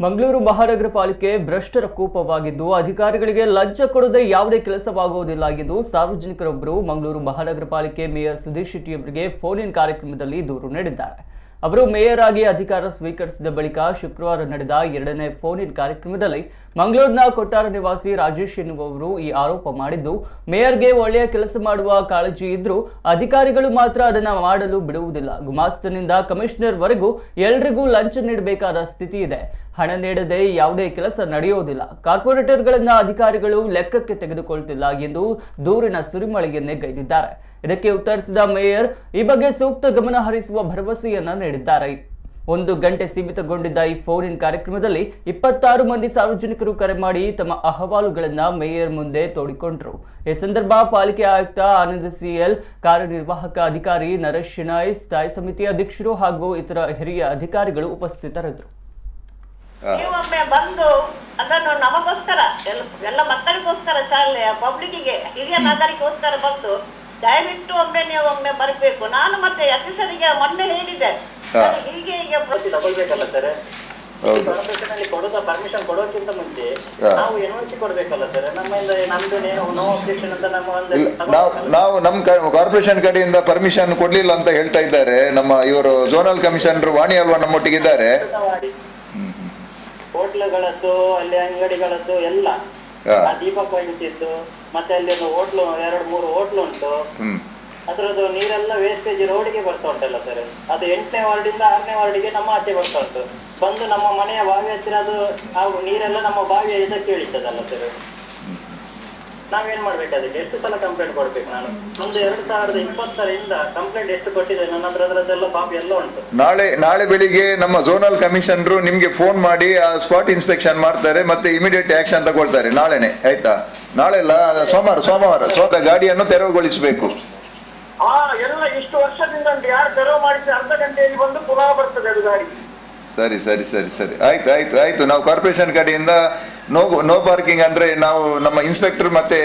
ಮಂಗಳೂರು ಮಹಾನಗರ ಪಾಲಿಕೆ ಭ್ರಷ್ಟರ ಕೂಪವಾಗಿದ್ದು ಅಧಿಕಾರಿಗಳಿಗೆ ಲಂಚ ಕೊಡದೆ ಯಾವುದೇ ಕೆಲಸವಾಗುವುದಿಲ್ಲ ಎಂದು ಸಾರ್ವಜನಿಕರೊಬ್ಬರು ಮಂಗಳೂರು ಮಹಾನಗರ ಪಾಲಿಕೆ ಮೇಯರ್ ಸುಧೀರ್ ಶೆಟ್ಟಿ ಅವರಿಗೆ ಫೋನ್ ಇನ್ ಕಾರ್ಯಕ್ರಮದಲ್ಲಿ ದೂರು ನೀಡಿದ್ದಾರೆ. ಅವರು ಮೇಯರ್ ಆಗಿ ಅಧಿಕಾರ ಸ್ವೀಕರಿಸಿದ ಬಳಿಕ ಶುಕ್ರವಾರ ನಡೆದ ಎರಡನೇ ಫೋನ್ ಇನ್ ಕಾರ್ಯಕ್ರಮದಲ್ಲಿ ಮಂಗಳೂರಿನ ಕೊಟ್ಟಾರ ನಿವಾಸಿ ರಾಜೇಶ್ ಎನ್ನುವವರು ಈ ಆರೋಪ ಮಾಡಿದ್ದು, ಮೇಯರ್ಗೆ ಒಳ್ಳೆಯ ಕೆಲಸ ಮಾಡುವ ಕಾಳಜಿ ಇದ್ರೂ ಅಧಿಕಾರಿಗಳು ಮಾತ್ರ ಅದನ್ನು ಮಾಡಲು ಬಿಡುವುದಿಲ್ಲ. ಗುಮಾಸ್ತನಿಂದ ಕಮಿಷನರ್ ವರೆಗೂ ಎಲ್ಲರಿಗೂ ಲಂಚ ನೀಡಬೇಕಾದ ಸ್ಥಿತಿ ಇದೆ. ಹಣ ನೀಡದೆ ಯಾವುದೇ ಕೆಲಸ ನಡೆಯುವುದಿಲ್ಲ. ಕಾರ್ಪೊರೇಟರ್ಗಳನ್ನ ಅಧಿಕಾರಿಗಳು ಲೆಕ್ಕಕ್ಕೆ ತೆಗೆದುಕೊಳ್ಳುತ್ತಿಲ್ಲ ಎಂದು ದೂರಿನ ಸುರಿಮಳೆಯನ್ನೇ ಇದಕ್ಕೆ ಉತ್ತರಿಸಿದ ಮೇಯರ್ ಈ ಬಗ್ಗೆ ಸೂಕ್ತ ಗಮನ ಹರಿಸುವ ಭರವಸೆಯನ್ನ ನೀಡಿದ್ದಾರೆ. 1 ಗಂಟೆ ಸೀಮಿತಗೊಂಡಿದ್ದ ಈ ಫೋನ್ ಇನ್ ಕಾರ್ಯಕ್ರಮದಲ್ಲಿ 26 ಮಂದಿ ಸಾರ್ವಜನಿಕರು ಕರೆ ಮಾಡಿ ತಮ್ಮ ಅಹವಾಲುಗಳನ್ನ ಮೇಯರ್ ಮುಂದೆ ತೋಡಿಕೊಂಡರು. ಈ ಸಂದರ್ಭ ಪಾಲಿಕೆ ಆಯುಕ್ತ ಆನಂದ್ ಸಿಎಲ್, ಕಾರ್ಯನಿರ್ವಾಹಕ ಅಧಿಕಾರಿ ನರೇಶ್ ಶೆಣೈ, ಸ್ಥಾಯಿ ಸಮಿತಿ ಅಧ್ಯಕ್ಷರು ಹಾಗೂ ಇತರ ಹಿರಿಯ ಅಧಿಕಾರಿಗಳು ಉಪಸ್ಥಿತರಿದ್ದರು. ನೀವೊಮ್ಮೆ ಬಂದು ಅದನ್ನು ನಮಗೋಸ್ಕರ ಎಲ್ಲ ಮಕ್ಕಳಿಗೋಸ್ಕರ, ಶಾಲೆಯ ಪಬ್ಲಿಕ್ಕಿಗೆ, ಹಿರಿಯ ನಾಗರಿಕೋಸ್ಕರ ಬಂದು ದಯವಿಟ್ಟು ಒಮ್ಮೆ ಬರಬೇಕು. ನಾನು ಮತ್ತೆ ಅಫೀಸರಿಗೆ ಮೊನ್ನೆ ಹೇಳಿದ್ದೆ, ಹೀಗೆ ತಗೊಳ್ಬೇಕಲ್ಲ ಸರ್, ಕೊಡೋದ ಪರ್ಮಿಷನ್ ಕೊಡೋಕ್ಕಿಂತ ಮುಂಚೆ ನಾವು ಎನ್ಒಸಿ ಕೊಡ್ಬೇಕಲ್ಲ ಸರ್. ನಮ್ದು ನೋ ಅಬ್ಜೆಕ್ಷನ್ ಅಂತ ನಾವು ನಮ್ಮ ಕಾರ್ಪೊರೇಷನ್ ಕಡೆಯಿಂದ ಪರ್ಮಿಷನ್ ಕೊಡ್ಲಿಲ್ಲ ಅಂತ ಹೇಳ್ತಾ ಇದ್ದಾರೆ. ನಮ್ಮ ಇವರು ಝೋನಲ್ ಕಮಿಷನರ್ ವಾಣಿ ಅಲ್ವಾ ನಮ್ಮೊಟ್ಟಿಗಿದ್ದಾರೆ. ಹೋಟ್ಲುಗಳದ್ದು, ಅಲ್ಲಿ ಅಂಗಡಿಗಳದ್ದು ಎಲ್ಲ ದೀಪಕ್ ವೈದ್ಯದ್ದು, ಮತ್ತೆ ಅಲ್ಲಿ ಒಂದು ಹೋಟ್ಲು 2-3 ಹೋಟ್ಲು ಉಂಟು. ಅದ್ರದ್ದು ನೀರೆಲ್ಲ ವೇಸ್ಟೇಜ್ ರೋಡಿಗೆ ಬರ್ತಾ ಉಂಟಲ್ಲ ಸರ್. ಅದು 8ನೇ ವಾರ್ಡಿಂದ 6ನೇ ವಾರ್ಡಿಗೆ ನಮ್ಮ ಆಚೆ ಬರ್ತಾ ಉಂಟು. ಬಂದು ನಮ್ಮ ಮನೆಯ ಬಾವಿ ಹತ್ತಿರ ಅದು ನೀರೆಲ್ಲ ನಮ್ಮ ಬಾವಿಯ ಇದಕ್ಕೆ ಇಳಿತದಲ್ಲ ಸರ್. ನಾವೇನ್ ಮಾಡ್ಬೇಕು? ಅದಕ್ಕೆ ಎಷ್ಟು ಸಲ ಕಂಪ್ಲೇಂಟ್ ಕೊಡ್ಬೇಕು? ನಾನು ಒಂದು 2020ರಿಂದ ಕಂಪ್ಲೇಂಟ್ ಎಷ್ಟು ಕೊಟ್ಟಿದೆ ನನ್ನ ಹತ್ರ, ಅದರದ್ದೆಲ್ಲ ಕಾಪಿ ಎಲ್ಲ ಉಂಟು. ನಾಳೆ ಬೆಳಿಗ್ಗೆ ನಮ್ಮ ಝೋನಲ್ ಕಮಿಷನರು ನಿಮ್ಗೆ ಫೋನ್ ಮಾಡಿ ಸ್ಪಾಟ್ ಇನ್ಸ್ಪೆಕ್ಷನ್ ಮಾಡ್ತಾರೆ, ಮತ್ತೆ ಇಮಿಡಿಯೇಟ್ ಆಕ್ಷನ್ ತಗೊಳ್ತಾರೆ. ನಾಳೆನೆ ಆಯ್ತಾ? ನಾಳೆಲ್ಲ ಸೋಮವಾರ ಗಾಡಿಯನ್ನು ತೆರವುಗೊಳಿಸಬೇಕು. ಎಲ್ಲ ಇಷ್ಟು ವರ್ಷದಿಂದ ಯಾರು ತೆರವು ಮಾಡಿಸಿ ಅರ್ಧ ಗಂಟೆಯಲ್ಲಿ ಬಂದು ಪುನಃ ಬರ್ತದೆ ಅದು ಗಾಡಿ. ಸರಿ ಆಯ್ತು. ನಾವು ಕಾರ್ಪೊರೇಷನ್ ಕಡೆಯಿಂದ ನೋ ಪಾರ್ಕಿಂಗ್ ಅಂದ್ರೆ ನಾವು ನಮ್ಮ ಇನ್ಸ್ಪೆಕ್ಟರ್ ಮತ್ತೆ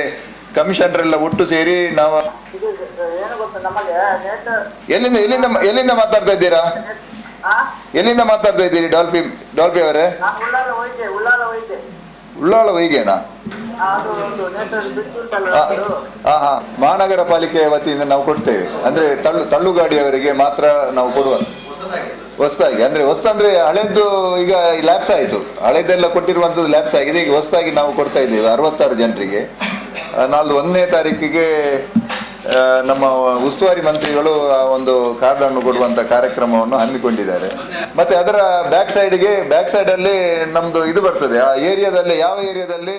ಕಮಿಷನರ್ ಎಲ್ಲ ಒಟ್ಟು ಸೇರಿ ನಾವು ಎಲ್ಲಿಂದ ಮಾತಾಡ್ತಾ ಇದ್ದೀರಾ? ಎಲ್ಲಿಂದ ಮಾತಾಡ್ತಾ ಇದ್ದೀರಿ? ಡಾಲ್ಪಿ ಅವರೇ? ಉಳ್ಳಾಳ ವೈಗೇನಾ? ಮಹಾನಗರ ಪಾಲಿಕೆ ವತಿಯಿಂದ ನಾವು ಕೊಡ್ತೇವೆ. ಅಂದ್ರೆ ತಳ್ಳುಗಾಡಿಯವರಿಗೆ ಮಾತ್ರ ನಾವು ಕೊಡುವ. ಹೊಸದಾಗಿ ಅಂದ್ರೆ ಹಳೆದ್ದು ಈಗ ಲ್ಯಾಪ್ಸ್ ಆಯಿತು. ಹಳೆದೆಲ್ಲ ಕೊಟ್ಟಿರುವಂಥದ್ದು ಲ್ಯಾಪ್ಸ್ ಆಗಿದೆ. ಈಗ ಹೊಸದಾಗಿ ನಾವು ಕೊಡ್ತಾ ಇದ್ದೇವೆ 66 ಜನರಿಗೆ. ನಾಳೆ 1ನೇ ತಾರೀಕಿಗೆ ನಮ್ಮ ಉಸ್ತುವಾರಿ ಮಂತ್ರಿಗಳು ಆ ಒಂದು ಕಾರ್ಡ್ ಅನ್ನು ಕೊಡುವಂತ ಕಾರ್ಯಕ್ರಮವನ್ನು ಹಮ್ಮಿಕೊಂಡಿದ್ದಾರೆ. ಮತ್ತೆ ಅದರ ಬ್ಯಾಕ್ ಸೈಡಲ್ಲಿ ನಮ್ದು ಇದು ಬರ್ತದೆ. ಆ ಏರಿಯಾದಲ್ಲಿ ಯಾವ ಏರಿಯಾದಲ್ಲಿ